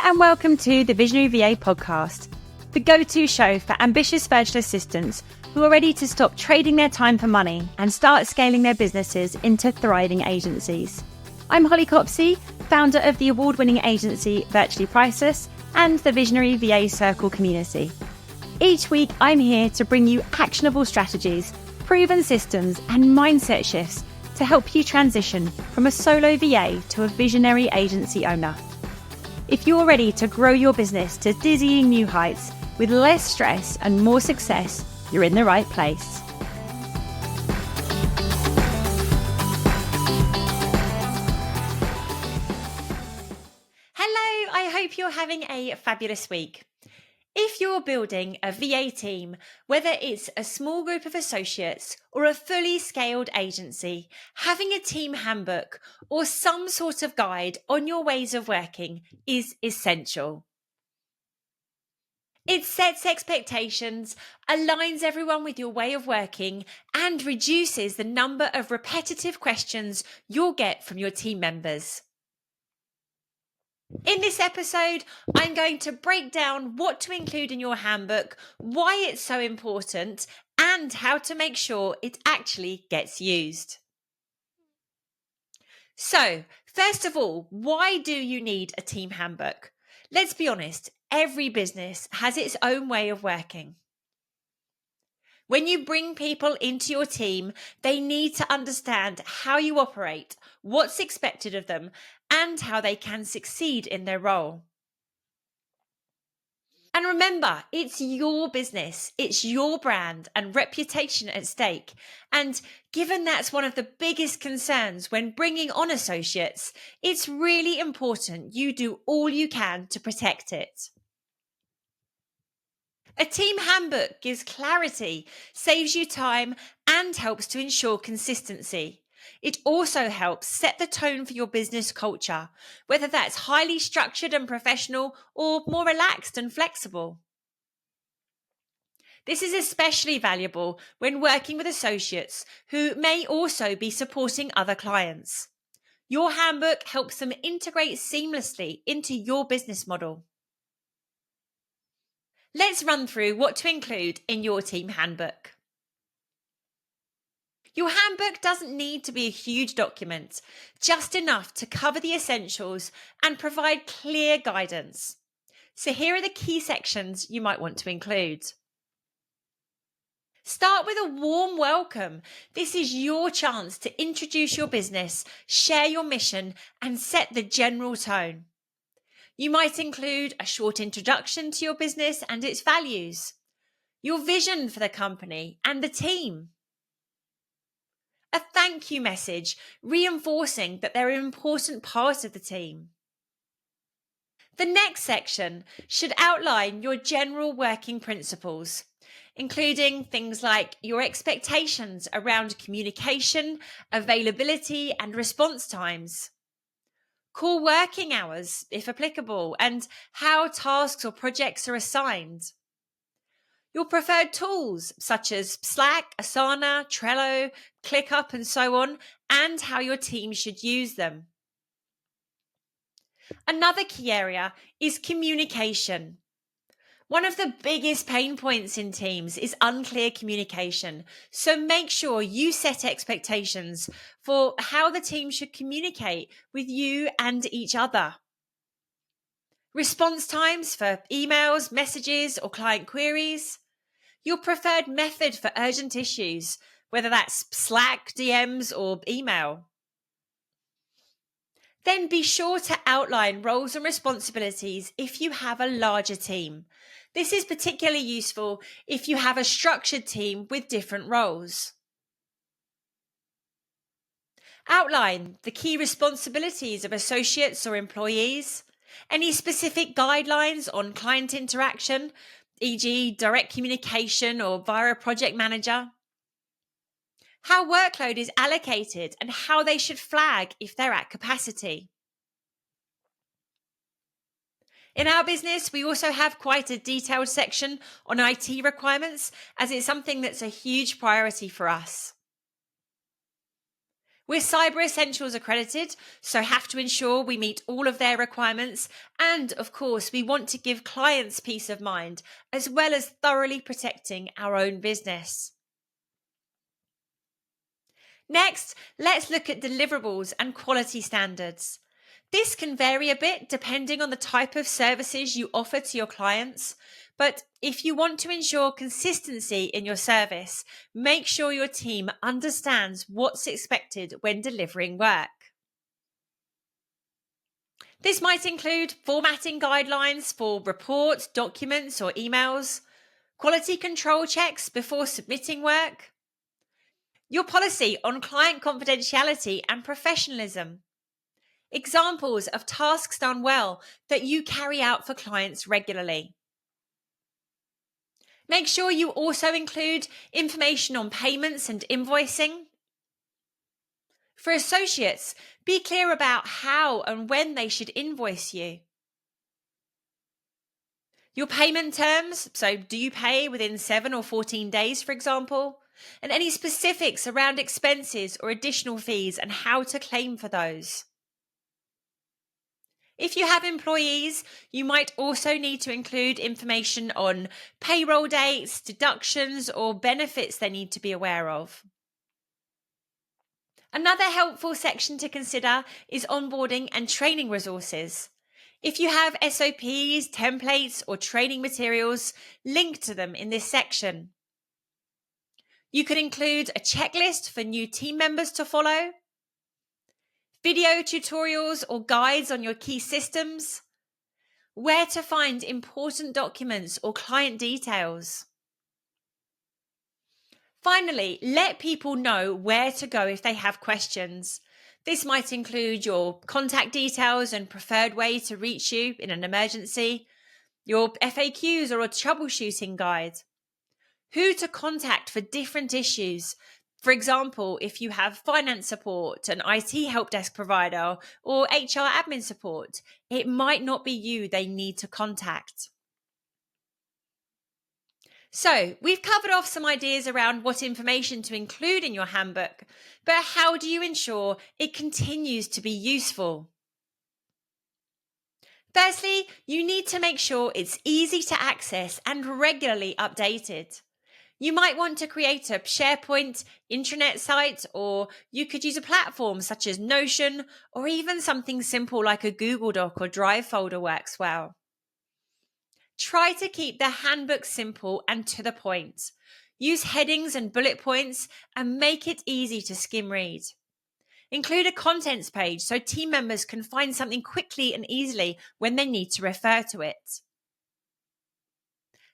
and welcome to the Visionary VA podcast, the go-to show for ambitious virtual assistants who are ready to stop trading their time for money and start scaling their businesses into thriving agencies. I'm Holly Copsey, founder of the award-winning agency Virtually Priceless and the Visionary VA Circle community. Each week, I'm here to bring you actionable strategies, proven systems, and mindset shifts to help you transition from a solo VA to a visionary agency owner. If you're ready to grow your business to dizzying new heights with less stress and more success, you're in the right place. Hello, I hope you're having a fabulous week. If you're building a VA team, whether it's a small group of associates or a fully scaled agency, having a team handbook or some sort of guide on your ways of working is essential. It sets expectations, aligns everyone with your way of working, and reduces the number of repetitive questions you'll get from your team members. In this episode, I'm going to break down what to include in your handbook, why it's so important, and how to make sure it actually gets used. So, first of all, why do you need a team handbook? Let's be honest, every business has its own way of working. When you bring people into your team, they need to understand how you operate, what's expected of them, and how they can succeed in their role. And remember, it's your business, it's your brand and reputation at stake. And given that's one of the biggest concerns when bringing on associates, it's really important you do all you can to protect it. A team handbook gives clarity, saves you time, and helps to ensure consistency. It also helps set the tone for your business culture, whether that's highly structured and professional or more relaxed and flexible. This is especially valuable when working with associates who may also be supporting other clients. Your handbook helps them integrate seamlessly into your business model. Let's run through what to include in your team handbook. Your handbook doesn't need to be a huge document, just enough to cover the essentials and provide clear guidance. So here are the key sections you might want to include. Start with a warm welcome. This is your chance to introduce your business, share your mission, and set the general tone. You might include a short introduction to your business and its values, your vision for the company and the team, a thank you message reinforcing that they're an important part of the team. The next section should outline your general working principles, including things like your expectations around communication, availability, and response times, core working hours, if applicable, and how tasks or projects are assigned. Your preferred tools, such as Slack, Asana, Trello, ClickUp, and so on, and how your team should use them. Another key area is communication. One of the biggest pain points in teams is unclear communication, so make sure you set expectations for how the team should communicate with you and each other. Response times for emails, messages, or client queries. Your preferred method for urgent issues, whether that's Slack, DMs, or email. Then be sure to outline roles and responsibilities if you have a larger team. This is particularly useful if you have a structured team with different roles. Outline the key responsibilities of associates or employees, any specific guidelines on client interaction, e.g. direct communication or via a project manager, how workload is allocated and how they should flag if they're at capacity. In our business, we also have quite a detailed section on IT requirements, as it's something that's a huge priority for us. We're Cyber Essentials accredited, so have to ensure we meet all of their requirements. And of course, we want to give clients peace of mind, as well as thoroughly protecting our own business. Next, let's look at deliverables and quality standards. This can vary a bit depending on the type of services you offer to your clients, but if you want to ensure consistency in your service, make sure your team understands what's expected when delivering work. This might include formatting guidelines for reports, documents, or emails, quality control checks before submitting work, your policy on client confidentiality and professionalism, examples of tasks done well that you carry out for clients regularly. Make sure you also include information on payments and invoicing. For associates, be clear about how and when they should invoice you. Your payment terms, so do you pay within 7 or 14 days, for example? And any specifics around expenses or additional fees and how to claim for those. If you have employees, you might also need to include information on payroll dates, deductions, or benefits they need to be aware of. Another helpful section to consider is onboarding and training resources. If you have SOPs, templates, or training materials, link to them in this section. You could include a checklist for new team members to follow, video tutorials or guides on your key systems, where to find important documents or client details. Finally, let people know where to go if they have questions. This might include your contact details and preferred way to reach you in an emergency, your FAQs or a troubleshooting guide, who to contact for different issues. For example, if you have finance support, an IT help desk provider, or HR admin support, it might not be you they need to contact. So, we've covered off some ideas around what information to include in your handbook, but how do you ensure it continues to be useful? Firstly, you need to make sure it's easy to access and regularly updated. You might want to create a SharePoint intranet site, or you could use a platform such as Notion, or even something simple like a Google Doc or Drive folder works well. Try to keep the handbook simple and to the point. Use headings and bullet points and make it easy to skim read. Include a contents page so team members can find something quickly and easily when they need to refer to it.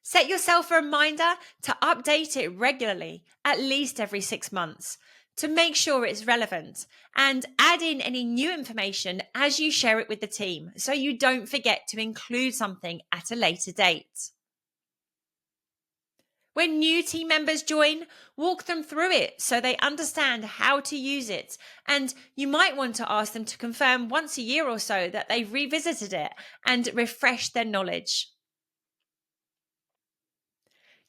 Set yourself a reminder to update it regularly, at least every 6 months, to make sure it's relevant, and add in any new information as you share it with the team so you don't forget to include something at a later date. When new team members join, walk them through it so they understand how to use it, and you might want to ask them to confirm once a year or so that they've revisited it and refreshed their knowledge.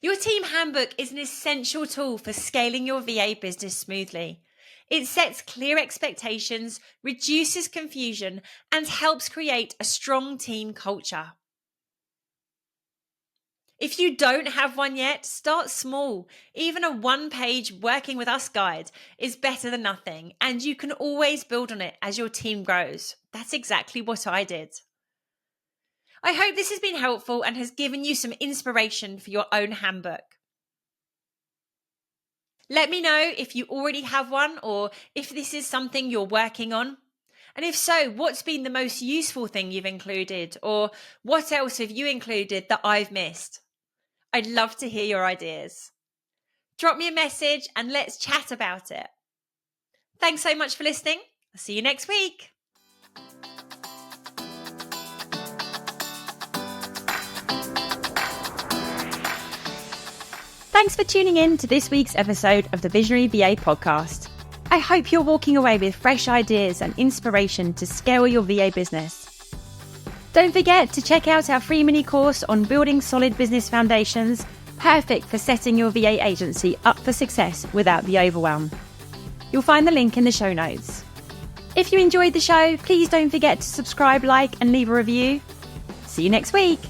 Your team handbook is an essential tool for scaling your VA business smoothly. It sets clear expectations, reduces confusion, and helps create a strong team culture. If you don't have one yet, start small. Even a 1-page Working With Us guide is better than nothing, and you can always build on it as your team grows. That's exactly what I did. I hope this has been helpful and has given you some inspiration for your own handbook. Let me know if you already have one or if this is something you're working on. And if so, what's been the most useful thing you've included, or what else have you included that I've missed? I'd love to hear your ideas. Drop me a message and let's chat about it. Thanks so much for listening. I'll see you next week. Thanks for tuning in to this week's episode of the Visionary VA podcast. I hope you're walking away with fresh ideas and inspiration to scale your VA business. Don't forget to check out our free mini course on building solid business foundations, perfect for setting your VA agency up for success without the overwhelm. You'll find the link in the show notes. If you enjoyed the show, please don't forget to subscribe, like, and leave a review. See you next week.